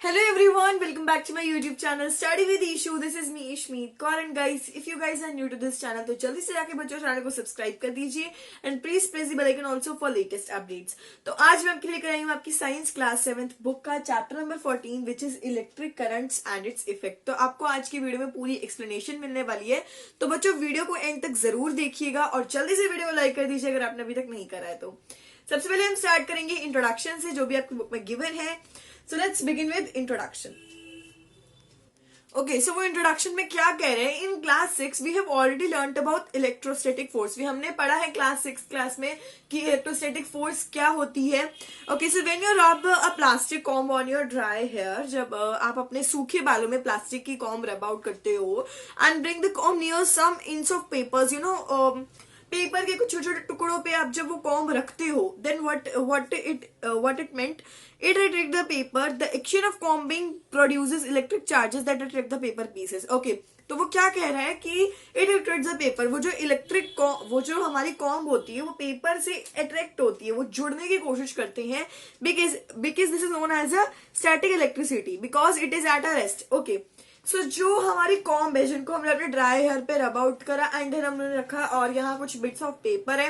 Hello everyone, welcome back to my YouTube channel Study with Ishu. This is me Ishmeet Kaur and guys, if you guys are new to this channel तो जल्दी से जाके बच्चों channel को subscribe कर दीजिए and please press the bell icon also for latest updates. तो आज मैं आपके लिए लेकर आई हूँ आपकी साइंस क्लास 7th बुक का chapter number 14 which is electric currents and its effect. तो आपको आज की वीडियो में पूरी एक्सप्लेनेशन मिलने वाली है, तो बच्चों वीडियो को एंड तक जरूर देखिएगा और जल्दी से वीडियो को लाइक कर दीजिए अगर आपने अभी तक नहीं करा है. तो सबसे पहले हम स्टार्ट करेंगे इंट्रोडक्शन से जो भी आपकी बुक में गिवन है. So let's begin with introduction. Okay, so वो इंट्रोडक्शन में क्या कह रहे हैं. In class 6 we have already learned about electrostatic force. हमने पढ़ा है क्लास 6 क्लास में कि इलेक्ट्रोस्टैटिक फोर्स क्या होती है. Okay, so when you rub a plastic comb on your dry hair, जब आप अपने सूखे बालों में प्लास्टिक की कॉम्ब रब आउट करते हो and bring the comb near some inch of papers, you know paper के कुछ छोटे छोटे टुकड़ों पे आप जब वो कॉम्ब रखते हो, then what it meant, it attract the paper. The action of combing produces electric charges that attract the paper pieces. Okay, तो वो क्या कह रहा है कि it attracts the paper. वो जो हमारी कॉम्ब होती है वो पेपर से अट्रैक्ट होती है, वो जुड़ने की कोशिश करते हैं because this is known as a static electricity because it is at a rest. Okay, सो जो हमारी कॉम्ब है जिनको हमने अपने ड्राई हेयर पे रब आउट करा एंड देन हमने रखा और यहाँ कुछ बिट्स ऑफ पेपर है,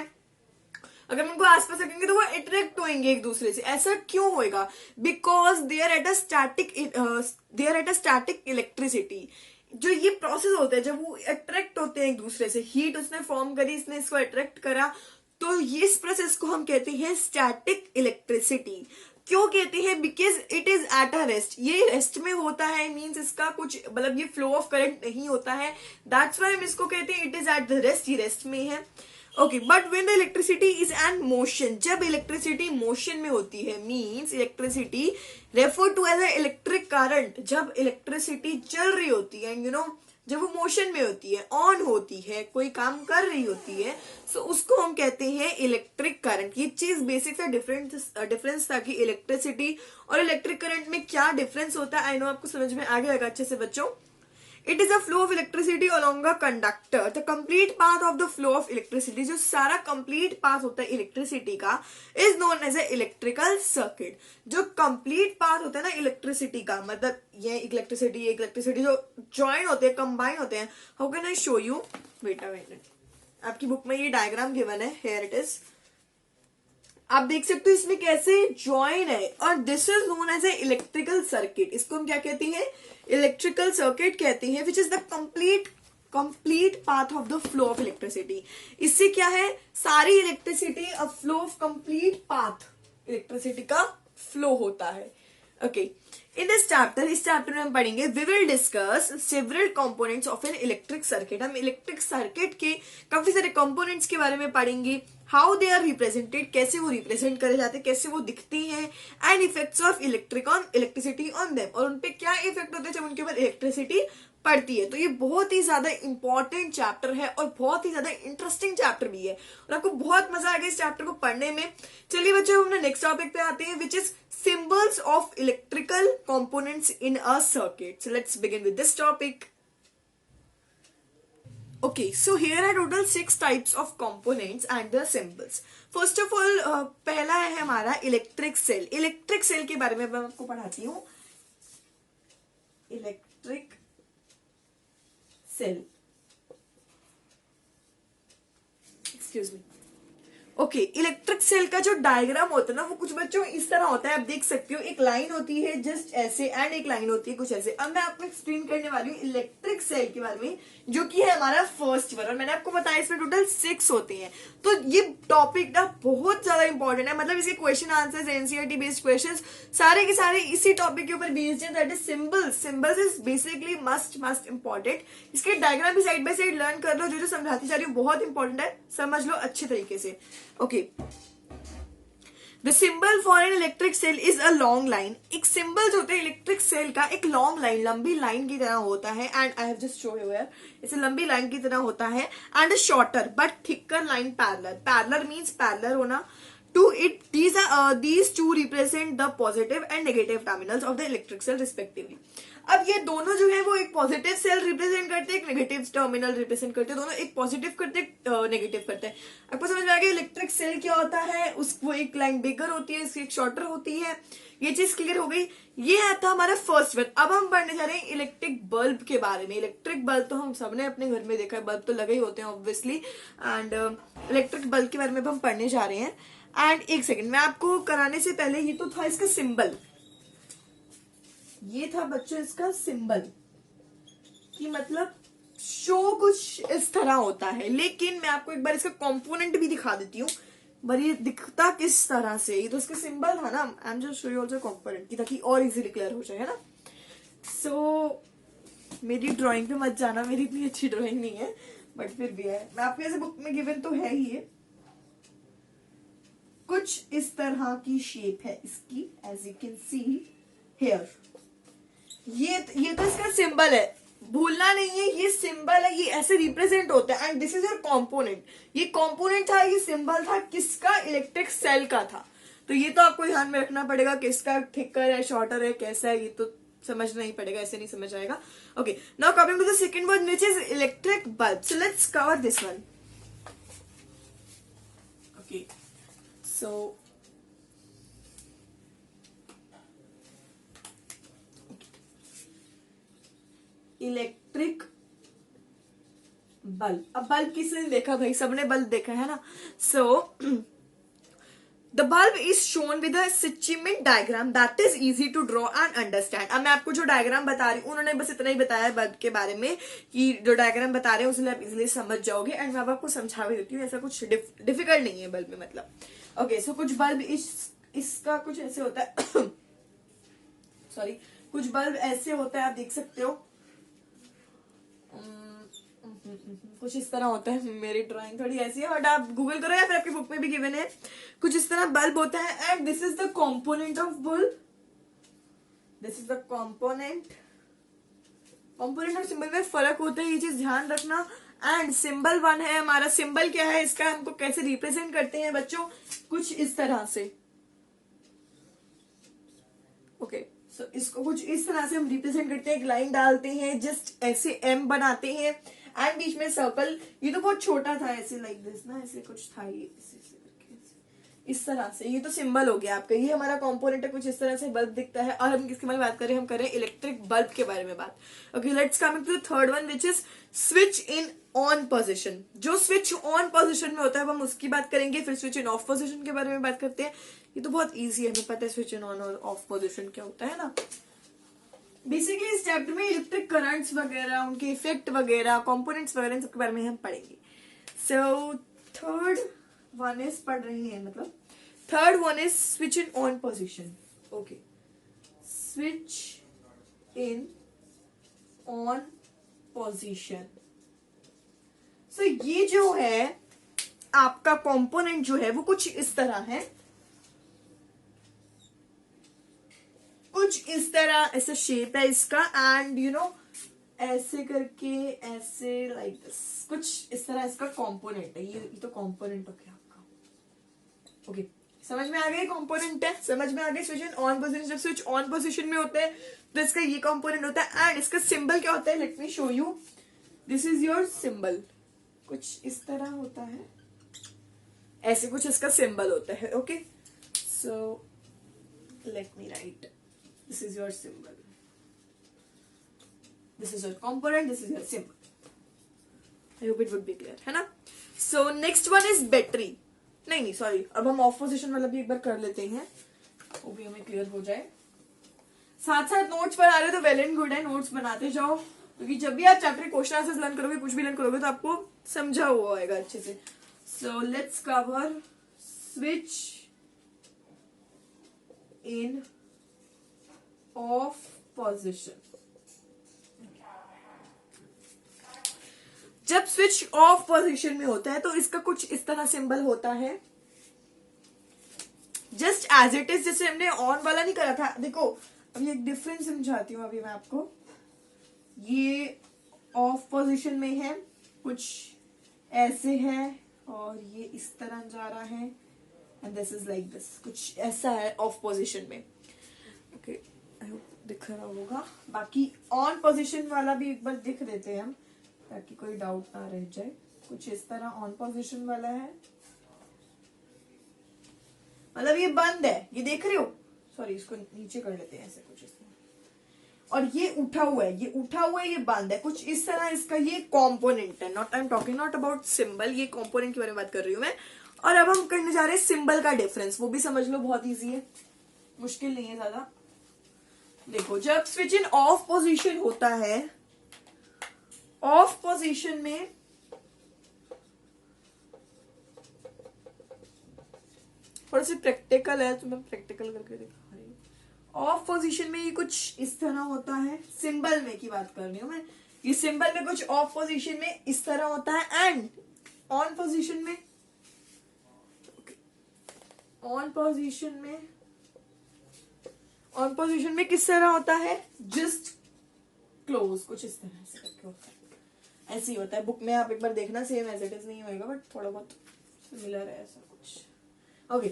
अगर हम उनको आसपास रखेंगे तो वो अट्रैक्ट होंगे एक दूसरे से. ऐसा क्यों होएगा? Because they are at a static electricity. जो ये प्रोसेस होता है जब वो अट्रैक्ट होते हैं एक दूसरे से, हीट उसने फॉर्म करी, इसने इसको अट्रैक्ट करा, तो ये इस प्रोसेस को हम कहते हैं स्टैटिक इलेक्ट्रिसिटी. क्यों कहते हैं? Because it is at a rest. ये रेस्ट में होता है, मीन्स इसका कुछ मतलब ये फ्लो ऑफ करंट नहीं होता है, दैट्स व्हाई हम इसको कहते हैं it is at the rest, ये रेस्ट में है. Okay, but when the electricity is in motion, जब इलेक्ट्रिसिटी मोशन में होती है, means electricity refer to as a electric current. जब इलेक्ट्रिसिटी चल रही होती है, यू नो जब वो मोशन में होती है, ऑन होती है, कोई काम कर रही होती है, सो उसको हम कहते हैं इलेक्ट्रिक करंट. ये चीज बेसिक सा डिफरेंस था कि इलेक्ट्रिसिटी और इलेक्ट्रिक करंट में क्या डिफरेंस होता है. आई नो आपको समझ में आ गया अच्छे से बच्चों. It is a flow of electricity along a conductor. The complete path of the flow of electricity, जो सारा कंप्लीट पाथ होता है इलेक्ट्रिसिटी का, is known as a electrical circuit. जो कंप्लीट पाथ होता है ना इलेक्ट्रिसिटी का, मतलब ये इलेक्ट्रिसिटी जो ज्वाइन होते हैं, कंबाइन होते हैं. How can I show you? Wait a minute, आपकी बुक में ये डायग्राम गिवन है, हियर इट इज. आप देख सकते हो इसमें कैसे ज्वाइन है, और this is known as a electrical circuit. इसको हम क्या कहते हैं? इलेक्ट्रिकल सर्किट कहते हैं, which is the complete path of the flow of electricity. इससे क्या है? सारी electricity a flow of complete path electricity का फ्लो होता है. ओके, इन इस चैप्टर में हम पढ़ेंगे, we will discuss several components of an electric circuit. हम इलेक्ट्रिक सर्किट के काफी सारे कंपोनेंट्स के बारे में पढ़ेंगे. हाउ दे आर रिप्रेजेंटेड, कैसे वो रिप्रेजेंट करे जाते हैं, कैसे वो दिखते हैं, and effects of electricity on them, और उनपे क्या इफेक्ट होते हैं जब उनके ऊपर इलेक्ट्रिसिटी पड़ती है. तो ये बहुत ही ज्यादा इंपॉर्टेंट चैप्टर है और बहुत ही ज्यादा इंटरेस्टिंग चैप्टर भी है, और आपको बहुत मजा आएगा इस चैप्टर को पढ़ने में. चलिए बच्चों, हम नेक्स्ट टॉपिक पे आते हैं, which is symbols of electrical components in a circuit. So let's begin with this topic. Okay, so here are total 6 types of components and their symbols. First of all, पहला है हमारा electric cell. Electric cell के बारे में मैं आपको पढ़ाती हूँ. Electric cell, excuse me. Okay, electric cell का जो डायग्राम होता है ना, वो कुछ बच्चों इस तरह होता है. आप देख सकते हो एक लाइन होती है जस्ट ऐसे एंड एक लाइन होती है कुछ ऐसे. अब मैं आपको एक्सप्लेन करने वाली हूँ इलेक्ट्रिक सेल के बारे में, जो कि है हमारा फर्स्ट वन, और मैंने आपको बताया इसमें टोटल 6 होते हैं. तो ये टॉपिक ना बहुत ज्यादा इंपॉर्टेंट है, मतलब इसके question answers, NCERT based questions सारे के सारे इसी टॉपिक के ऊपर बेस्ड है. That is symbols. Symbols is basically must important. इसके डायग्राम भी साइड बाय साइड लर्न कर लो. जो समझाती जा रही हूँ बहुत इंपॉर्टेंट है, समझ लो अच्छे तरीके से. Okay, the symbol for an electric cell is a long line. एक सिंबल जो होता है इलेक्ट्रिक सेल का, एक लॉन्ग लाइन, लंबी लाइन की तरह होता है. And I have just show you here, इसे लंबी लाइन की तरह होता है. And a shorter but thicker line parallel. Parallel means parallel होना. to it. These two represent the positive and negative terminals of the electric cell respectively. अब ये दोनों जो है वो एक पॉजिटिव सेल रिप्रेजेंट करते हैं, एक नेगेटिव टर्मिनल रिप्रेजेंट करते हैं, दोनों एक पॉजिटिव करते हैं, नेगेटिव करते हैं. आपको समझ में आ गया इलेक्ट्रिक सेल क्या होता है. वो एक लाइन बिगर होती है, इसकी एक शॉर्टर होती है. ये चीज क्लियर हो गई. ये था हमारा फर्स्ट वन. अब हम पढ़ने जा रहे हैं इलेक्ट्रिक बल्ब के बारे में. इलेक्ट्रिक बल्ब तो हम सबने अपने घर में देखा है, बल्ब तो लगे ही होते हैं ऑब्वियसली. एंड इलेक्ट्रिक बल्ब के बारे में हम पढ़ने जा रहे हैं. एंड एक सेकेंड, मैं आपको कराने से पहले ये तो था इसका सिंबल. ये था बच्चों इसका सिंबल कि मतलब शो कुछ इस तरह होता है. लेकिन मैं आपको एक बार इसका कंपोनेंट भी दिखा देती हूँ. पर ये दिखता किस तरह से, ये तो इसका सिंबल था ना. I am just show you also component की, ताकि और इजीली क्लियर हो जाए, है ना. सो मेरी ड्राइंग पे मत जाना, मेरी इतनी अच्छी ड्राइंग नहीं है, बट फिर भी है. मैं आपके ऐसे बुक में गिवन तो है ही है. कुछ इस तरह की शेप है इसकी, as you can see here. ये तो इसका सिंबल है, भूलना नहीं है. ये सिंबल है, ये ऐसे रिप्रेजेंट होता है. And this is your component. ये कंपोनेंट था, ये सिंबल था किसका, इलेक्ट्रिक सेल का था. तो ये तो आपको ध्यान में रखना पड़ेगा, किसका थिकर है, शॉर्टर है, कैसा है, ये तो समझना ही पड़ेगा, ऐसे नहीं समझ आएगा. Okay, now coming to the second word which is electric bulb. So let's cover this one. Okay, so electric bulb. अब बल्ब किसने देखा भाई, सबने बल्ब देखा है ना. So the bulb is shown with a schematic diagram that is easy to draw and understand. अब मैं आपको जो डायग्राम बता रही हूँ, उन्होंने बस इतना ही बताया है बल्ब के बारे में कि जो डायग्राम बता रहे हैं उससे आप इजिली समझ जाओगे. एंड मैं आपको समझा भी देती हूँ, ऐसा कुछ डिफिकल्ट नहीं है बल्ब में मतलब. ओके, सो कुछ बल्ब इसका कुछ ऐसे होता है सॉरी, कुछ बल्ब ऐसे होता है, आप देख सकते हो. कुछ इस तरह होता है. मेरी ड्राइंग थोड़ी ऐसी है, बट आप गूगल करो या फिर आपकी बुक में भी गिवन है. कुछ इस तरह बल्ब होता है. And this is the component of bulb. This is the component. Component और सिंबल में फर्क होता है, ये चीज ध्यान रखना. एंड सिंबल वन है हमारा. सिंबल क्या है इसका, हमको कैसे रिप्रेजेंट करते हैं बच्चों, कुछ इस तरह से. ओके, सो इसको कुछ इस तरह से हम रिप्रेजेंट करते हैं. एक लाइन डालते हैं, जस्ट ऐसे एम बनाते हैं, एंड बीच में सर्कल. ये तो बहुत छोटा था, ऐसे लाइक दिस ना, ऐसे कुछ था ये, ऐसे करके इस तरह से. ये तो सिंबल हो गया आपका. ये हमारा कंपोनेंट है, कुछ इस तरह से बल्ब दिखता है. और हम किसके बारे में बात करें, हम करें इलेक्ट्रिक बल्ब के बारे में बात. Okay, let's coming to the third one which is switch in on position. जो स्विच ऑन पोजीशन में होता है हम उसकी बात करेंगे. फिर स्विच इन ऑफ पोजीशन के बारे में बात करते हैं. ये तो बहुत इजी है, हमें पता है स्विच इन ऑन और ऑफ पोजीशन क्या होता है ना. बेसिकली इस चैप्टर में इलेक्ट्रिक करंट्स वगैरह, उनके इफेक्ट वगैरह, कंपोनेंट्स वगैरह, इन सबके बारे में हम पढ़ेंगे. सो थर्ड वन इज पढ़ रही है मतलब third one is switch in on position. Okay, switch in on position. So ये जो है आपका कंपोनेंट जो है वो कुछ इस तरह है. कुछ इस तरह ऐसा शेप है इसका. एंड यू नो ऐसे करके ऐसे लाइक दिस, कुछ इस तरह इसका कंपोनेंट है. ये तो कंपोनेंट हो गया आपका. ओके, समझ में आ गया कंपोनेंट है, समझ में आ गया. स्विच इन ऑन पोजीशन, जब स्विच ऑन पोजीशन में होता है तो इसका ये कंपोनेंट होता है. एंड इसका सिंबल क्या होता है, let me show you. This is your symbol. कुछ इस तरह होता है, ऐसे कुछ इसका सिंबल होता है. Okay, so let me right. This is your symbol. This is your component. This is your symbol. I hope it would be clear, है ना. So next one is battery. नहीं sorry. अब हम ऑफ पोजीशन वाला भी एक बार कर लेते हैं, वो भी हमें क्लियर हो जाए. साथ साथ नोट्स बना रहे हो तो वेल एंड गुड है, नोट्स बनाते जाओ, क्योंकि जब भी आप चैप्टर क्वेश्चन आंसर्स लर्न करोगे, कुछ भी लर्न करोगे, तो आपको समझा हुआ आएगा अच्छे से. सो let's cover switch in of position. जब स्विच ऑफ पोजीशन में होता है तो इसका कुछ इस तरह सिंबल होता है, जस्ट एज इट इज. जैसे हमने ऑन वाला नहीं करा था. देखो अभी एक डिफरेंस समझाती हूँ अभी मैं आपको. ये ऑफ पोजीशन में है, कुछ ऐसे है, और ये इस तरह जा रहा है. And this is like this, कुछ ऐसा है ऑफ पोजिशन में. ओके, आई होप दिख रहा होगा. बाकी ऑन पोजिशन वाला भी एक बार दिख देते हैं हम, ताकि कोई डाउट ना रह जाए. कुछ इस तरह ऑन पोजिशन वाला है, मतलब ये बंद है, ये देख रहे हो. सॉरी, इसको नीचे कर लेते हैं ऐसे कुछ इस तरह. और ये उठा हुआ है, ये उठा हुआ है, ये बंद है, कुछ इस तरह इसका ये कंपोनेंट है. Not I am talking not about symbol, ये कंपोनेंट के बारे में बात कर रही हूं मैं. और अब हम करने जा रहे हैं सिंबल का डिफरेंस. वो भी समझ लो, बहुत इजी है, मुश्किल नहीं है ज्यादा. देखो, जब स्विच इन ऑफ पोजीशन होता है, ऑफ पोजीशन में थोड़ा सा प्रैक्टिकल है तो मैं प्रैक्टिकल करके दिखा रही हूँ. ऑफ पोजीशन में ये कुछ इस तरह होता है. सिंबल में की बात कर रही हूँ मैं. ये सिंबल में कुछ ऑफ पोजीशन में इस तरह होता है. एंड ऑन पोजीशन में, ऑन पोजीशन में, ऑन पोजीशन में किस तरह होता है, जस्ट क्लोज, कुछ इस तरह से करके होता है. ऐसे ही होता है. बुक में आप एक बार देखना, सेम एज इट इज नहीं होगा, बट थोड़ा बहुत सिमिलर है ऐसा कुछ. ओके,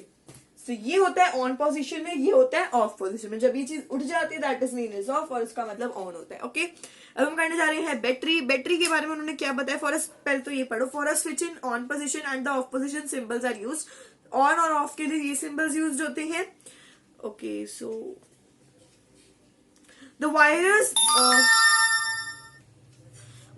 तो ये होता है ऑन पोजीशन में, ये होता है ऑफ पोजीशन में. जब ये चीज उठ जाती है that is mean is of, और इसका मतलब ऑन होता है. ओके, अब हम करने जा रहे हैं बैटरी. बैटरी के बारे में उन्होंने क्या बताया. फॉर पहले तो ये पढ़ो. For a switch in on position and the off position symbols are used. On और ऑफ के लिए ये सिंबल्स यूज्ड होते हैं. Okay, so the wires,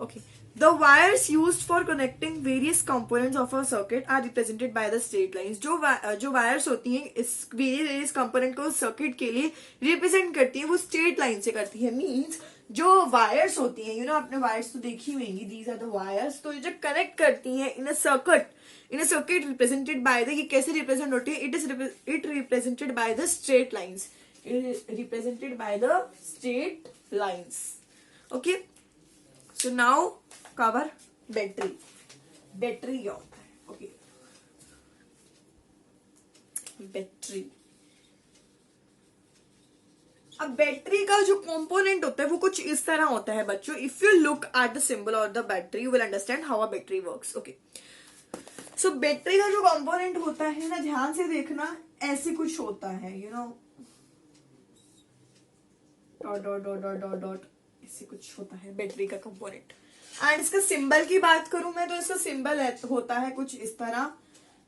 okay, the wires used for connecting various components of a circuit are represented by the straight lines. जो wires होती हैं इस वेरियस कंपोनेंट को सर्किट के लिए रिप्रेजेंट करती हैं, वो स्ट्रेट लाइन से करती है. मींस जो वायर्स होती हैं, यू नो, आपने वायर्स तो देखी होंगी, दीज आर द वायर्स. तो जो कनेक्ट करती हैं in a circuit represented by the, ये कैसे रिप्रेजेंट होती है, it represented by the straight lines. Represented by the straight lines. Okay, so now cover battery. Battery क्या होता है. Okay, battery. अब बैटरी का जो कंपोनेंट होता है वो कुछ इस तरह होता है बच्चों. If you look at the symbol of the battery you will understand how a battery works. Okay, so battery का जो कंपोनेंट होता है ना, ध्यान से देखना, ऐसे कुछ होता है, you know, dot dot dot dot dot dot, ऐसे कुछ होता है बैटरी का कंपोनेंट. एंड इसका सिंबल की बात करूं मैं, तो इसका सिंबल होता है कुछ इस तरह,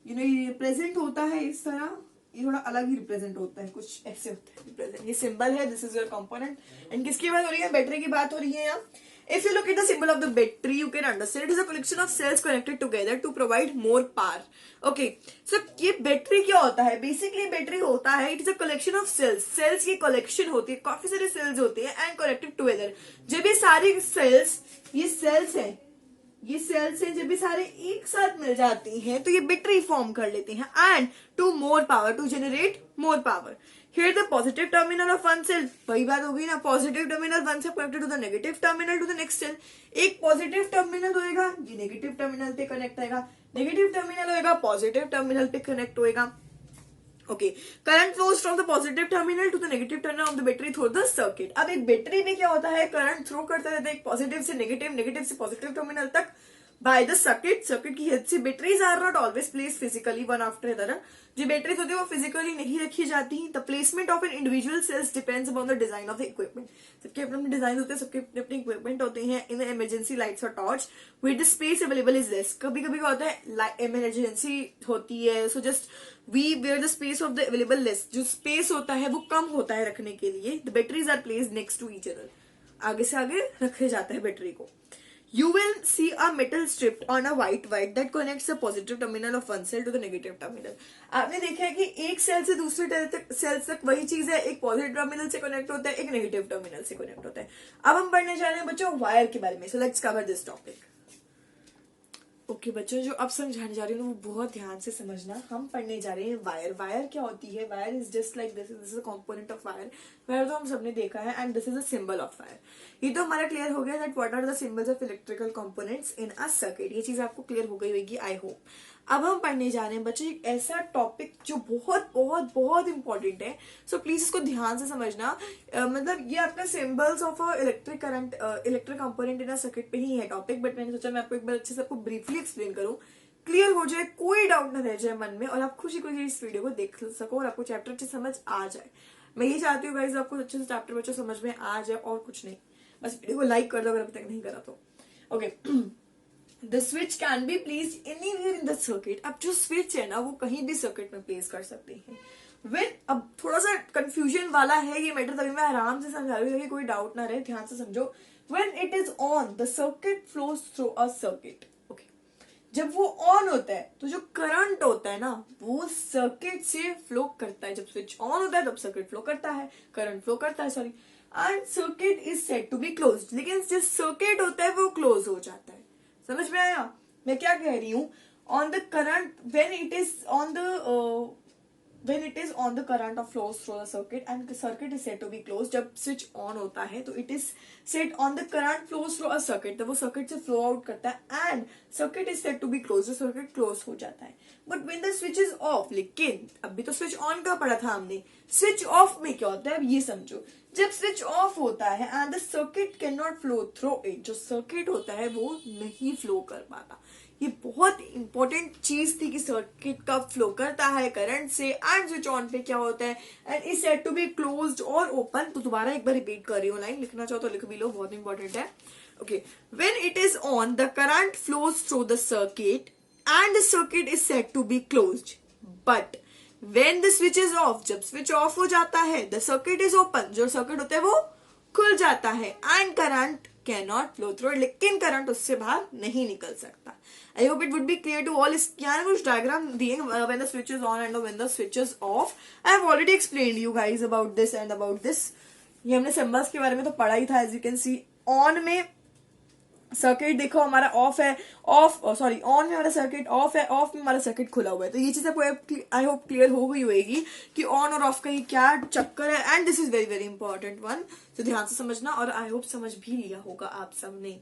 यू नो, ये रिप्रेजेंट होता है इस तरह. ये थोड़ा अलग ही रिप्रेजेंट होता है, कुछ ऐसे होता है रिप्रेजेंट. ये सिंबल है, this is your component. And किसकी बात हो रही है, बैटरी की बात हो रही है यहाँ. If you look at the symbol of the battery, you can understand it is a collection of cells connected together to provide more power. Okay, so ये बैटरी क्या होता है. बेसिकली बैटरी होता है, it is a collection of cells. Cells की collection होती है, काफी सारे सेल्स होते हैं एंड कनेक्टेड टुगेदर. जब ये सारी सेल्स, ये सेल्स हैं, ये सेल्स हैं, जब ये सारे एक साथ मिल जाती हैं तो ये बैटरी फॉर्म कर लेते हैं. And to more power, to generate more power. Here the positive terminal of one cell, वही बात हो गई ना, पॉजिटिव टर्मिनल वन से connected to the negative terminal to the next cell. एक पॉजिटिव टर्मिनल होएगा, ये नेगेटिव टर्मिनल पे कनेक्ट होएगा. नेगेटिव टर्मिनल होएगा, पॉजिटिव टर्मिनल पे कनेक्ट होएगा. Okay, current flows from the positive terminal to the negative terminal of the battery through the circuit. अब एक बैटरी में क्या होता है, करंट थ्रो करता रहता है एक पॉजिटिव से नेगेटिव, नेगेटिव से पॉजिटिव टर्मिनल तक by the circuit. सर्किट की हेल्प से. Batteries are not always place physically one after other. जो बैटरीज होती है वो फिजिकली नहीं रखी जाती. The placement of an individual cells depends upon the design of the equipment. सबके अपने अपने डिजाइन होते हैं, सबके अपने अपने इक्विपमेंट होते हैं. इन इमरजेंसी लाइट्स और torch with the space available is less. कभी कभी क्या होता है, इमरजेंसी होती है, so just we where the space of the available less. जो स्पेस होता है वो कम होता है रखने के लिए. The batteries are placed next to each other. आगे से आगे रखे जाता है बैटरी को. You will see a metal strip on a white wire that connects the positive terminal of one cell to the negative terminal. आपने देखा है कि एक सेल से दूसरे सेल तक वही चीज है, एक पॉजिटिव टर्मिनल से कनेक्ट होता है, एक नेगेटिव टर्मिनल से कनेक्ट होता है. अब हम पढ़ने जा रहे हैं बच्चों वायर के बारे में. सो let's cover this topic. Okay बच्चों, जो अब समझाने जा रही हूँ वो बहुत ध्यान से समझना. हम पढ़ने जा रहे हैं वायर. वायर क्या होती है, wire is just like this is a component of wire. Wire तो हम सबने देखा है and this is a symbol of wire. ये तो हमारा क्लियर हो गया that what are the symbols of electrical components in a circuit. ये चीज आपको क्लियर हो गई होगी आई होप. अब हम पढ़ने जा रहे हैं बच्चे एक ऐसा टॉपिक जो बहुत बहुत बहुत इंपॉर्टेंट है. सो प्लीज इसको ध्यान से समझना. मतलब ये आपका symbols of electric current, electric component in a circuit पे ही है टॉपिक, बट मैंने सोचा मैं आपको एक बार अच्छे से आपको ब्रीफली एक्सप्लेन करूं. क्लियर हो जाए, कोई डाउट ना रह जाए मन में, और आप खुशी खुशी इस वीडियो को देख सको और आपको चैप्टर अच्छे समझ आ जाए। मैं ये चाहती हूँ गाइस आपको अच्छे से चैप्टर बच्चों समझ में आ जाए, और कुछ नहीं। बस वीडियो को लाइक कर दो अगर अभी तक नहीं करा तो। Okay, the switch can be placed anywhere in the circuit. अब जो स्विच है ना वो कहीं भी सर्किट में प्लेस कर सकते हैं। वेन, अब थोड़ा सा कंफ्यूजन वाला है ये मैटर, तभी मैं आराम से समझा रही हूँ, कोई डाउट ना रहे, ध्यान से समझो। When it is on, the circuit flows through a circuit. Okay. जब वो ऑन होता है तो जो करंट होता है ना वो सर्किट से फ्लो करता है। जब स्विच ऑन होता है तब सर्किट फ्लो करता है, करंट फ्लो करता है, sorry. And circuit is set to be close, लेकिन जो सर्किट होता है वो क्लोज हो जाता है। समझ में आया मैं क्या कह रही हूँ? On the current, when it is on the current of flows through the circuit and the circuit is said to be closed. जब switch on होता है तो it is said on the current flows through a circuit, तब वो circuit से flow out करता है and circuit is said to be closed, तो circuit close हो जाता है। But when the switch is off, लेकिन अभी तो switch on का पढ़ा था हमने, switch off में क्या होता है अब ये समझो। जब स्विच ऑफ होता है and the circuit can not flow through it, जो सर्किट होता है वो नहीं फ्लो कर पाता। ये बहुत इंपॉर्टेंट चीज थी कि सर्किट कब फ्लो करता है करंट से, एंड स्विच ऑन पे क्या होता है, and is said to be closed और ओपन। तो दोबारा एक बार रिपीट कर रही हूँ, लाइन लिखना चाहो तो लिख भी लो, बहुत इंपॉर्टेंट है। Okay, when it is on the current flows through the circuit and the circuit is said to be closed, but when the switch is off, जब स्विच ऑफ हो जाता है, the circuit is open, जो circuit होता है वो खुल जाता है, and current cannot flow through, लेकिन करंट उससे बाहर नहीं निकल सकता। I hope it would be clear to all। इस यहाँ कुछ डायग्राम दिए when the switch is on and when the switch is off। I have already explained you guys about this and about this। ये हमने symbols के बारे में तो पढ़ा ही था। as you can see, on में सर्किट देखो हमारा ऑफ है, ऑफ सॉरी ऑन में हमारा सर्किट ऑफ है, ऑफ में हमारा सर्किट खुला हुआ है। तो ये चीज आपको आई होप क्लियर हो गई होगी कि ऑन और ऑफ का ये क्या चक्कर है, and this is very very important one. तो ध्यान से समझना, और आई होप समझ भी लिया होगा आप सबने।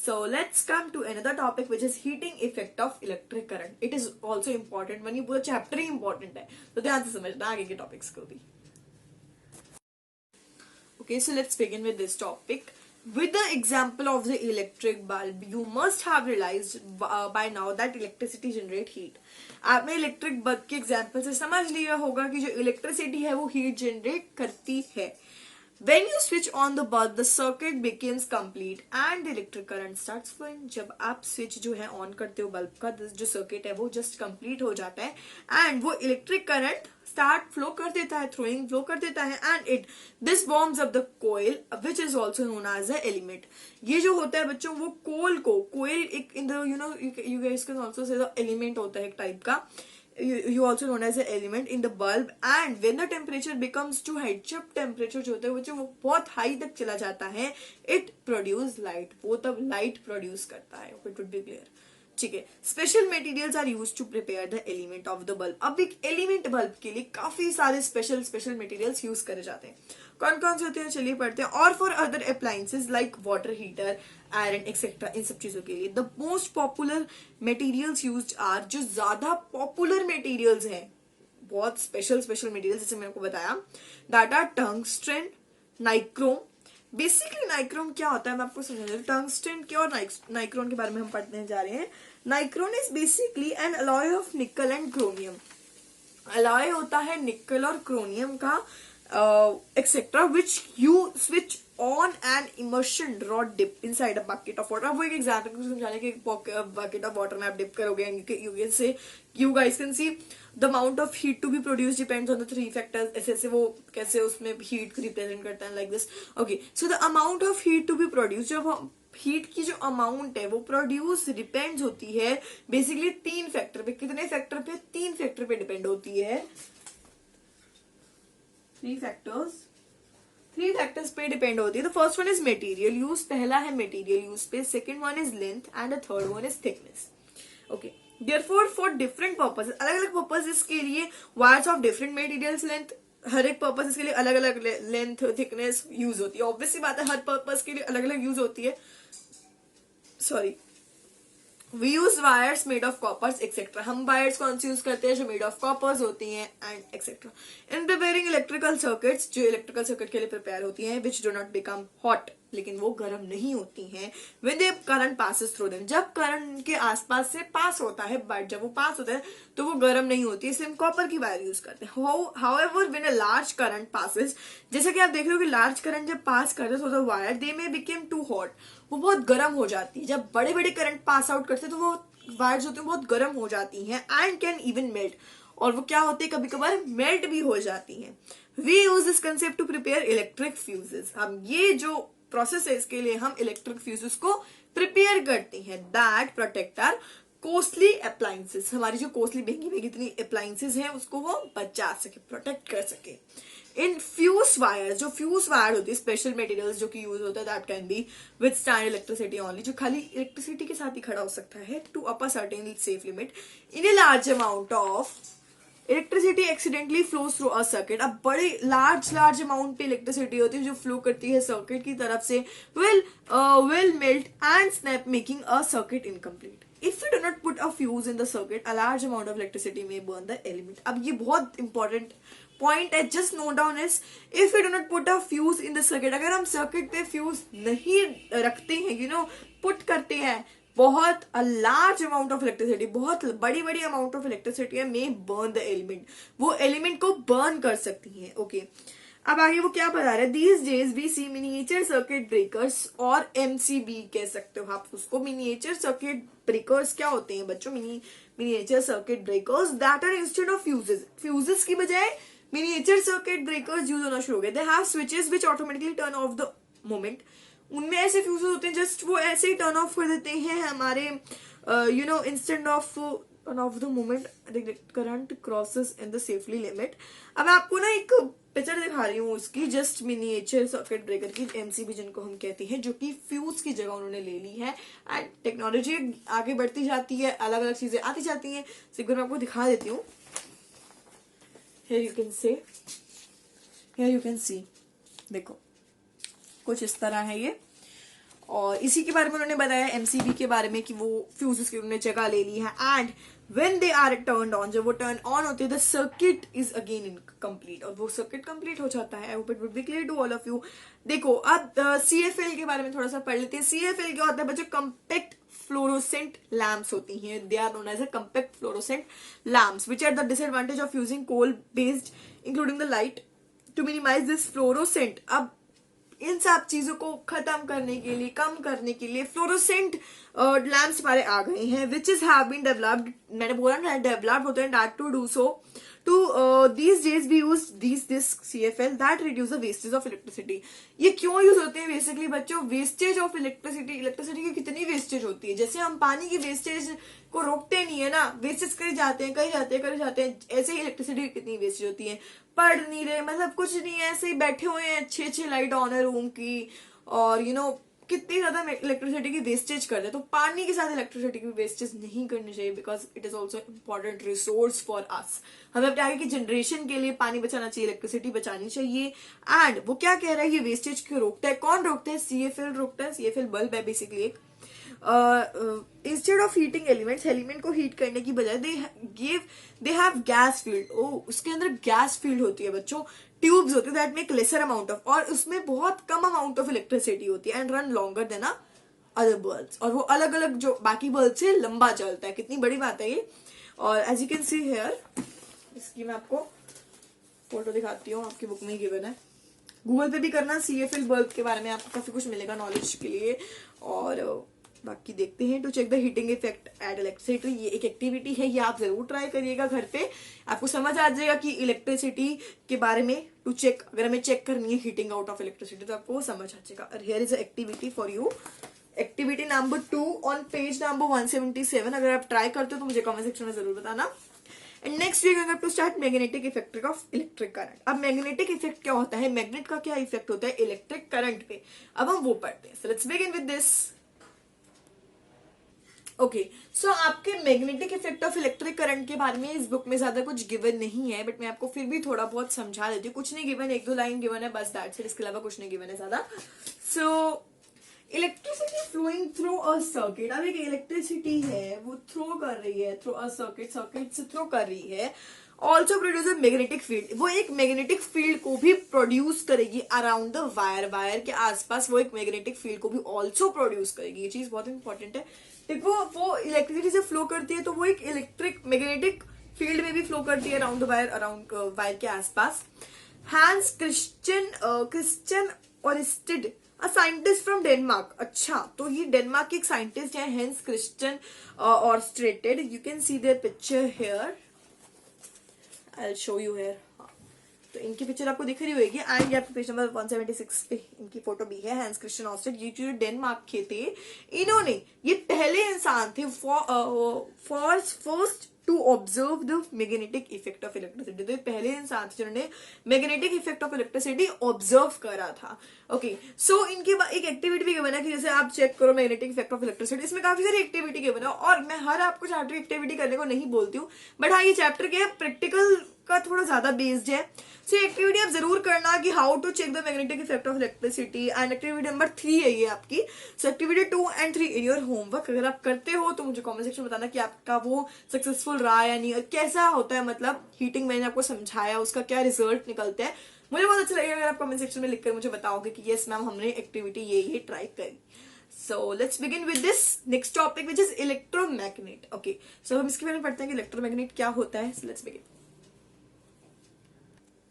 So let's come to another topic which is heating effect of electric current. It is also important one, ये पूरा चैप्टर ही इंपॉर्टेंट है, तो ध्यान से समझना आगे के टॉपिक्स को भी। Okay, so let's begin with this topic. With the example of the electric bulb, you must have realized by now that electricity generate heat. आपने इलेक्ट्रिक बल्ब के एग्जाम्पल से समझ लिया होगा कि जो इलेक्ट्रिसिटी है वो हीट जनरेट करती है। When you switch on the bulb, the circuit becomes complete and the electric current starts flowing. जब आप स्विच जो है ऑन करते हो बल्ब का, जो सर्किट है वो जस्ट कंप्लीट हो जाता है एंड वो इलेक्ट्रिक करंट स्टार्ट फ्लो कर देता है, थ्रोइंग फ्लो कर देता है, and this warms up the coil which is also known as the element. ये जो होता है बच्चों वो कोयल एक in the you guys can also say the element होता है एक टाइप का, you also known as the element in the bulb, and when the temperature becomes too high, जब टेम्परेचर जो होता है बच्चों वो बहुत हाई तक चला जाता है, it produce light, वो तब लाइट प्रोड्यूस करता है। it would be clear, ठीक है। Special materials are use to prepare the element of the bulb. अब एक एलिमेंट बल्ब के लिए काफी सारे स्पेशल मटेरियल्स यूज करे जाते हैं। कौन कौन से होते हैं चलिए पढ़ते हैं। और for other appliances like water heater, iron etcetera, इन सब चीजों के लिए the most popular materials used are, जो ज्यादा पॉपुलर मटेरियल्स हैं, बहुत स्पेशल मटेरियल्स जैसे मैंने आपको बताया, that are tungsten, nichrome. Basically nichrome क्या होता है मैं आपको समझा दूं। टंगस्टन के और नाइक्रोन के बारे में हम पढ़ने जा रहे हैं। Nichrome is basically an alloy of nickel and chromium. Alloy होता है निकल और क्रोमियम का etcetera, which you switch on an immersion rod dip inside a bucket of water. अब वो एक एग्जाम्पल समझाने के बकेट ऑफ वाटर में आप डिप करोगे and you guys can see the amount of heat to be produced depends on the three factors। ऐसे वो कैसे उसमें heat को represent करता है like this। Okay, so the amount of heat to be produced, जब हम हीट की जो अमाउंट है वो प्रोड्यूस डिपेंड्स होती है बेसिकली तीन फैक्टर पे। कितने फैक्टर पे? तीन फैक्टर पे डिपेंड होती है। थ्री फैक्टर्स पे डिपेंड होती है। The first one is material use, पहला है मटेरियल यूज पे, second one is length and the third one is thickness. Okay, therefore for different purposes, अलग अलग पर्पसेस के लिए wires of different materials length, हर एक पर्पसेस के लिए अलग अलग लेंथ थिकनेस यूज होती है। ऑब्वियसली बात है हर पर्पस के लिए अलग अलग यूज होती है। Sorry, we use wires made of coppers etcetera. हम वायर्स कौन सी यूज करते हैं? जो मेड ऑफ कॉपर्स होती हैं and etcetera. In preparing electrical circuits, जो इलेक्ट्रिकल सर्किट के लिए प्रिपेयर होती हैं, विच डो नॉट बिकम हॉट, लेकिन वो गर्म नहीं होती हैं when the current passes through them। जब करंट के आसपास से पास होता है, बट जब वो पास होता है तो वो गर्म नहीं होती है। इसलिए हम कॉपर की वायर यूज करते हैं। however when a large current passes, जैसे कि आप देख रहे हो कि लार्ज करंट जब पास करते हैं तो द वायर दे में बिकेम टू हॉट, वो बहुत गर्म हो जाती है। जब बड़े बड़े करंट पास आउट करते हैं तो वो वायर्स होती हैं बहुत गर्म हो जाती हैं एंड कैन इवन मेल्ट, और वो क्या होती है कभी कभार मेल्ट भी हो जाती हैं। We use this concept to prepare electric fuses. हम ये जो प्रोसेस है इसके लिए हम इलेक्ट्रिक फ्यूजेस को प्रिपेयर करते हैं that protect our costly appliances. हमारी जो कॉस्टली महंगी महंगी इतनी अप्लायंसेस हैं उसको वो बचा सके, प्रोटेक्ट कर सके। इन फ्यूज वायर्स, जो फ्यूज वायर होती है स्पेशल मटेरियल्स जो कि यूज होता है that can be with stand electricity only, जो खाली इलेक्ट्रिसिटी के साथ ही खड़ा हो सकता है to up a certain safe limit in a large amount of electricity accidentally flows through a circuit. अब बड़े लार्ज अमाउंट पे इलेक्ट्रिसिटी होती है जो फ्लो करती है सर्किट की तरफ से, will melt and snap making a circuit incomplete. If you do not put a fuse in the circuit, a large amount of electricity may burn the element. अब ये बहुत इंपॉर्टेंट पॉइंट है, just note down is if you do not put a fuse in the circuit. अगर हम circuit पे fuse नहीं रखते हैं, पुट करते हैं, बहुत a large amount of electricity, बहुत बड़ी बड़ी अमाउंट ऑफ इलेक्ट्रिसिटी है मे बर्न द एलिमेंट, वो एलिमेंट को बर्न कर सकती है। ओके अब आगे वो क्या बता रहे हैं, these days we see miniature circuit breakers और एमसीबी कह सकते हो आप उसको। मिनिएचर सर्किट ब्रेकर्स क्या होते हैं बच्चों, miniature circuit breakers that are instead of fuses, fuses की बजाय मिनिएचर सर्किट ब्रेकर्स यूज होना शुरू हो गए। They have switches which automatically turn off the moment. उनमें ऐसे फ्यूजेस होते हैं जस्ट वो ऐसे ही टर्न ऑफ कर देते हैं हमारे instant of turn off the moment current crosses in the safely limit. अब मैं आपको ना एक पिक्चर दिखा रही हूँ उसकी, जस्ट मिनिएचर सर्किट ब्रेकर की, एमसीबी जिनको हम कहते हैं, जो कि फ्यूज की जगह उन्होंने ले ली है। एंड टेक्नोलॉजी आगे बढ़ती जाती है, अलग अलग चीजें आती जाती हैं। एक बार मैं आपको दिखा देती हूँ। Here you can see, देखो कुछ इस तरह है ये, और इसी के बारे में उन्होंने बताया एमसीबी के बारे में कि वो फ्यूजेस की उन्होंने जगह ले ली है। And when they are turned on, जब वो टर्न ऑन होते हैं the circuit is again incomplete, और वो सर्किट कंप्लीट हो जाता है। I hope it would be clear to all of you. देखो अब सीएफएल के बारे में थोड़ा सा पढ़ लेते हैं। सीएफएल क्या होता है बच्चों, कंपैक्ट फ्लोरोसेंट लैम्प्स होती हैं। They are known as a compact fluorescent lamps which are the disadvantage of using coal based including the light to minimize this fluorescent. अब इन सब चीजों को खत्म करने के लिए, कम करने के लिए फ्लोरोसेंट लैम्प्स हमारे आ गए हैं which is have been developed. मैंने बोला ना डेवलप्ड होते हैं, that to do so to these days we use this CFL that reduce the wastage of electricity। ये क्यों यूज होते हैं बेसिकली बच्चों, वेस्टेज ऑफ इलेक्ट्रिसिटी की कितनी वेस्टेज होती है। जैसे हम पानी की वेस्टेज को रोकते नहीं है ना, वेस्टेज करी जाते हैं, ऐसे ही इलेक्ट्रिसिटी की कितनी वेस्टेज होती है। पढ़ नहीं रहे, मतलब कुछ नहीं है, ऐसे ही बैठे हुए हैं, अच्छे लाइट ऑन है रूम की, और कितनी ज्यादा इलेक्ट्रिसिटी की वेस्टेज कर दे। तो पानी के साथ इलेक्ट्रिसिटी की वेस्टेज नहीं करनी चाहिए because it is also important resource for us. हमें अपने आगे की जनरेशन के लिए पानी बचाना चाहिए, इलेक्ट्रिसिटी बचानी चाहिए। एंड वो क्या कह रहा है, ये वेस्टेज क्यों रोकता है, कौन रोकता है, सीएफएल रोकता है। सीएफएल बल्ब है बेसिकली एक। इंस्टेड ऑफ हीटिंग एलिमेंट को हीट करने की बजाय दे हैव गैस फील्ड। उसके अंदर गैस फील्ड होती है बच्चों, ट्यूब्स होती है that make lesser amount of, और उसमें बहुत कम अमाउंट ऑफ इलेक्ट्रिसिटी होती है and run longer than other bulbs, और वो अलग अलग जो बाकी बल्ब से लंबा चलता है। कितनी बड़ी बात है ये। और as you can see here, इसकी मैं आपको फोटो दिखाती हूँ, आपकी बुक में ही गिवन है। गूगल पे भी करना, सीएफएल बल्ब के बारे में आपको काफी कुछ मिलेगा नॉलेज के लिए। और बाकी देखते हैं, to check the heating effect at electricity. ये एक एक्टिविटी है, ये आप जरूर ट्राई करिएगा घर पे, आपको समझ आ जाएगा कि इलेक्ट्रिसिटी के बारे में। टू चेक, अगर हमें चेक करनी है हीटिंग आउट ऑफ इलेक्ट्रिसिटी तो आपको समझ आ जाएगा। और here is a activity for you, activity number 2 on page number 177। अगर आप ट्राई करते हो तो मुझे कमेंट सेक्शन में जरूर बताना। And next we going to start magnetic effect of electric current. अब मैग्नेटिक इफेक्ट क्या होता है, मैग्नेट का क्या इफेक्ट होता है इलेक्ट्रिक करंट पे, अब हम वो पढ़ते हैं। So let's begin with this. Okay so आपके magnetic effect of electric current के बारे में इस बुक में ज्यादा कुछ गिवन नहीं है, बट मैं आपको फिर भी थोड़ा बहुत समझा देती हूँ। कुछ नहीं गिवन, 1-2 लाइन गिवन है बस, दैट्स इट, इसके अलावा कुछ नहीं गिवन है ज्यादा। So electricity flowing through a circuit. अब एक इलेक्ट्रिसिटी है वो थ्रो कर रही है थ्रू अ सर्किट, सर्किट से थ्रो कर रही है, also produce a magnetic field, वो एक मैग्नेटिक फील्ड को भी प्रोड्यूस करेगी अराउंड द वायर, वायर के आसपास वो एक मैग्नेटिक फील्ड को भी ऑल्सो प्रोड्यूस करेगी। ये चीज बहुत इंपॉर्टेंट है। देखो वो इलेक्ट्रिसिटी से फ्लो करती है तो वो एक इलेक्ट्रिक मैग्नेटिक फील्ड में भी फ्लो करती है अराउंड वायर, अराउंड वायर के आसपास। Hans Christian Oersted, a scientist from Denmark. अच्छा, तो ये डेनमार्क के एक साइंटिस्ट है, Hans Christian Oersted. You can see there picture here, I will show you here. तो इनकी पिक्चर आपको दिख रही होगी एंड ये आपको पेज नंबर 176 पे इनकी फोटो भी है। हैंस क्रिश्चियन ओरिस्टेड, ये जो डेनमार्क के थे, इन्होंने, ये पहले इंसान थे first to observe the magnetic effect of electricity. तो ये पहले इंसान थे जिन्होंने magnetic effect of electricity observe करा था। ओके, सो इनके एक एक्टिविटी भी गिवन है कि जैसे आप चेक करो मैग्नेटिक इफेक्ट ऑफ इलेक्ट्रिसिटी, इसमें काफी सारी एक्टिविटी गिवन है और मैं हर आपको चैप्टर एक्टिविटी करने को नहीं बोलती हूँ, बट हाँ ये चैप्टर के प्रैक्टिकल का थोड़ा ज्यादा बेस्ड है। सो एक्टिविटी आप जरूर करना कि how to check the magnetic effect of electricity, and activity number 3 है ये आपकी। So activity 2 and 3 in your homework, अगर आप करते हो तो मुझे कमेंट सेक्शन में बताना कि आपका वो सक्सेसफुल रहा या नहीं, और कैसा होता है, मतलब हीटिंग मैंने आपको समझाया उसका क्या रिजल्ट निकलता है। मुझे बहुत अच्छा लगेगा अगर आप कमेंट सेक्शन में लिखकर मुझे बताओगे कि यस मैम हमने एक्टिविटी ये ट्राई करी। So let's begin with this next topic which is electromagnet. Okay, so हम इसके बारे में पढ़ते हैं कि इलेक्ट्रोमैग्नेट क्या होता है। So let's begin.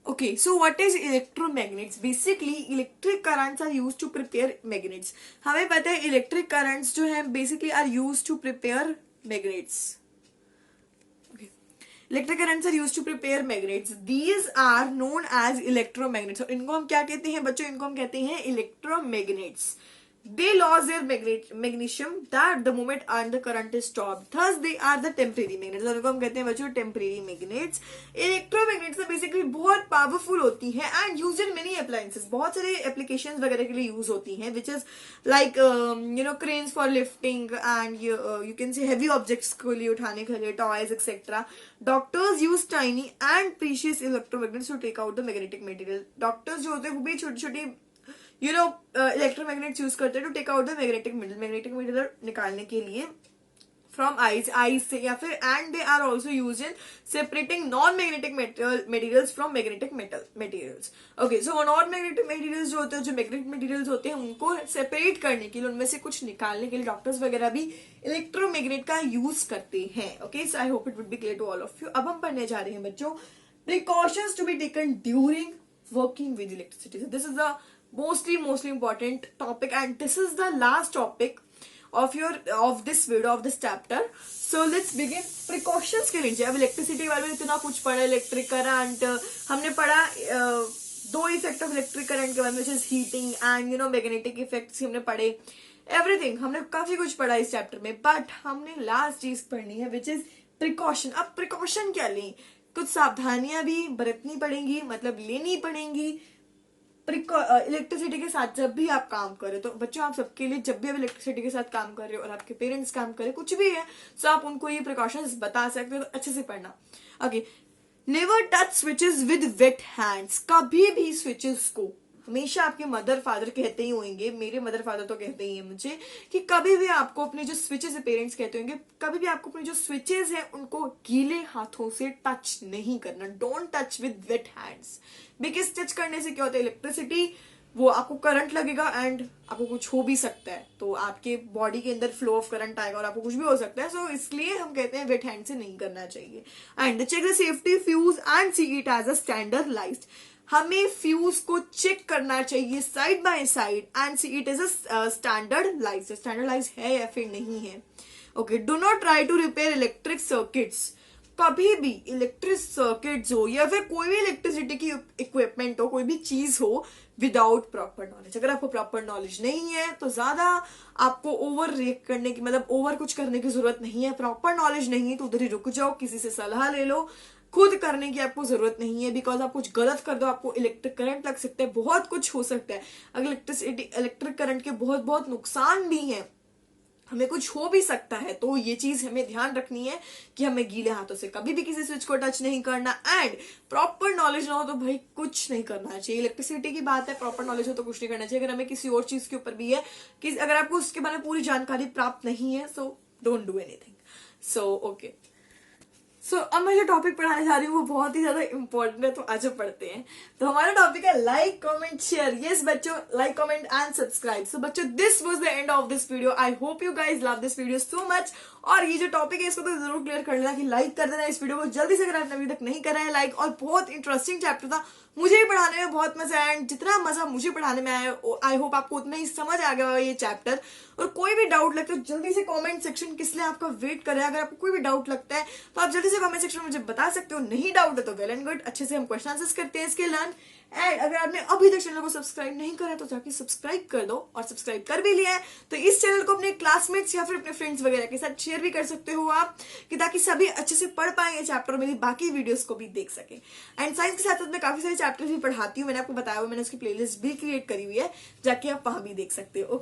Okay, so what is electromagnets? Basically, electric currents are used to prepare magnets. हमें पता है electric currents जो है basically are used to prepare magnets. Okay, electric currents are used to prepare magnets. These are known as electromagnets. और इनको हम क्या कहते हैं बच्चों? इनको हम कहते हैं electromagnets. They lose their magnesium that the moment and the current is stopped. Thus they are the temporary magnets. और इनको हम कहते हैं बच्चों टेम्परेरी मैग्नेट्स। इलेक्ट्रोमैग्नेट्स बेसिकली बहुत पावरफुल होती है and use in many appliances, बहुत सारे एप्लीकेशंस वगैरह के लिए यूज होती हैं, which is like you know cranes for lifting and you can say heavy objects को लिए उठाने के लिए, toys etcetera. Doctors use tiny and precious electromagnets to take out the magnetic material. Doctors जो होते हैं वो भी छोटी छोटी इलेक्ट्रोमैग्नेट्स यूज करते हैं to take out the magnetic material निकालने के लिए फ्रॉम आइज से, या फिर and they are also use in separating non magnetic materials from magnetic materials. Okay, so non magnetic materials जो होते हैं, जो मैग्नेटिक मटेरियल्स होते हैं, उनको सेपरेट करने के लिए, उनमें से कुछ निकालने के लिए डॉक्टर्स वगैरह भी इलेक्ट्रोमैग्नेट का यूज करते हैं। Okay, so I hope it would be clear to all of you. अब हम पढ़ने जा रहे हैं बच्चों precautions to be taken during working with electricity. This is the mostly important topic and this is the last topic of this video of this chapter. So let's begin. Precautions के नीचे अब इलेक्ट्रिसिटी के बारे में इतना कुछ पढ़ा, electric current हमने पढ़ा, दो इफेक्ट ऑफ इलेक्ट्रिक करंट के बारे में, heating and you know magnetic effects हमने पढ़े, एवरीथिंग हमने काफी कुछ पढ़ा इस चैप्टर में, बट हमने लास्ट चीज पढ़नी है विच इज प्रिकॉशन। अब प्रिकॉशन क्या लें, कुछ सावधानियां भी बरतनी पड़ेंगी, मतलब लेनी पड़ेंगी इलेक्ट्रिसिटी के साथ जब भी आप काम करें। तो बच्चों आप सबके लिए जब भी आप इलेक्ट्रिसिटी के साथ काम कर रहे हो और आपके पेरेंट्स काम कर रहे हो, कुछ भी है, तो आप उनको ये प्रिकॉशंस बता सकते हो, तो अच्छे से पढ़ना। Okay, never touch switches with weight hands. कभी भी स्विचेस को, हमेशा आपके मदर फादर कहते ही होंगे, मेरे मदर फादर तो कहते ही है मुझे, कि कभी भी आपको अपने जो स्विचेस है, पेरेंट्स कहते होंगे, कभी भी आपको अपने जो स्विचेस है उनको गीले हाथों से टच नहीं करना। Don't touch with weight hands, because touch करने से क्या होता है, इलेक्ट्रिसिटी वो आपको करंट लगेगा एंड आपको कुछ हो भी सकता है, तो आपके बॉडी के अंदर फ्लो ऑफ करंट आएगा और आपको कुछ भी हो सकता है। सो इसलिए हम कहते हैं वेट हैंड से नहीं करना चाहिए। And check the safety fuse and see it as a standardized. हमें फ्यूज को चेक करना चाहिए side by side and see it is a standardize है या फिर नहीं है। Okay, do not try to repair electric circuits. कभी भी इलेक्ट्रिक सर्किट्स हो या फिर कोई भी इलेक्ट्रिसिटी की इक्विपमेंट हो, कोई भी चीज हो, विदाउट प्रॉपर नॉलेज। अगर आपको प्रॉपर नॉलेज नहीं है तो ज्यादा आपको ओवर रिएक्ट करने की, मतलब ओवर कुछ करने की जरूरत नहीं है। प्रॉपर नॉलेज नहीं है तो उधर ही रुक जाओ, किसी से सलाह ले लो, खुद करने की आपको जरूरत नहीं है, बिकॉज आप कुछ गलत कर दो आपको इलेक्ट्रिक करंट लग सकता है, बहुत कुछ हो सकता है। अगर इलेक्ट्रिक करंट के बहुत नुकसान भी हैं, हमें कुछ हो भी सकता है, तो ये चीज हमें ध्यान रखनी है कि हमें गीले हाथों से कभी भी किसी स्विच को टच नहीं करना। एंड प्रॉपर नॉलेज ना हो तो भाई कुछ नहीं करना चाहिए। इलेक्ट्रिसिटी की बात है, प्रॉपर नॉलेज हो तो कुछ नहीं करना चाहिए। अगर हमें किसी और चीज के ऊपर भी है कि अगर आपको उसके बारे में पूरी जानकारी प्राप्त नहीं है, so don't do anything. So okay, अब मैं जो टॉपिक पढ़ाने जा रही हूँ वो बहुत ही ज्यादा इंपॉर्टेंट है, तो आज पढ़ते हैं। तो हमारा टॉपिक है लाइक कमेंट शेयर। यस बच्चों, लाइक कमेंट एंड सब्सक्राइब। सो बच्चों, this was the end of this video. I hope you guys love this video so much. और ये जो टॉपिक है इसको तो जरूर क्लियर कर लेना कि लाइक कर देना इस वीडियो को जल्दी से, अगर आपने अभी तक नहीं करा है लाइक। और बहुत इंटरेस्टिंग चैप्टर था, मुझे भी पढ़ाने में बहुत मजा आया, एंड जितना मजा मुझे पढ़ाने में आया आई होप आपको उतना ही समझ आ गया होगा ये चैप्टर। और कोई भी डाउट लगता है तो जल्दी से कमेंट सेक्शन किस लिए आपका वेट कर रहा है। अगर आपको कोई भी डाउट लगता है तो आप जल्दी से कमेंट सेक्शन में मुझे बता सकते हो। नहीं डाउट है तो वेल एंड गुड, अच्छे से हम क्वेश्चन आंसर्स करते हैं इसके लर्न। एंड अगर आपने अभी तक चैनल को सब्सक्राइब नहीं करा तो जाके सब्सक्राइब कर दो, और सब्सक्राइब कर भी लिया है तो इस चैनल को अपने क्लासमेट्स या फिर अपने फ्रेंड्स वगैरह के साथ शेयर भी कर सकते हो आप, कि ताकि सभी अच्छे से पढ़ पाए ये चैप्टर, मेरी बाकी वीडियोस को भी देख सके। एंड साइंस के साथ साथ मैं काफी सारे चैप्टर भी पढ़ाती हूँ, मैंने आपको बताया हुआ, मैंने उसकी प्लेलिस्ट भी क्रिएट करी हुई है, जाके आप वहां भी देख सकते हो।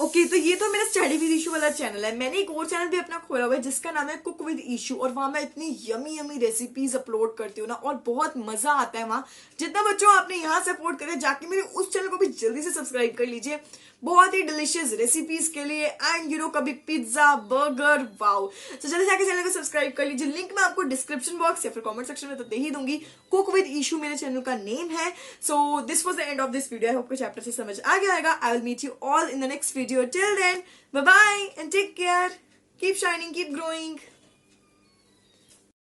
ओके, तो ये तो मेरा स्टडी विद इशू वाला चैनल है। मैंने एक और चैनल भी अपना खोला हुआ है जिसका नाम है कुक विद इशू, और वहां मैं इतनी यमी यमी रेसिपीज अपलोड करती हूँ ना, और बहुत मजा आता है वहां। जितना बच्चों आपने यहाँ सपोर्ट करे, जाके मेरे उस चैनल को भी जल्दी से सब्सक्राइब कर लीजिए, बहुत ही डिलिशियस रेसिपीज के लिए। एंड कभी पिज्जा बर्गर वाओ। तो जल्दी जाके चैनल को सब्सक्राइब कर लीजिए, लिंक मैं आपको डिस्क्रिप्शन बॉक्स या फिर कमेंट सेक्शन में तो दे ही दूंगी। कुक विद इशू मेरे चैनल का नेम है। So this was the end of this video. I hope chapter से समझ आ गया होगा। I will meet you all in the next video. Till then, bye bye and take care, keep shining, keep growing.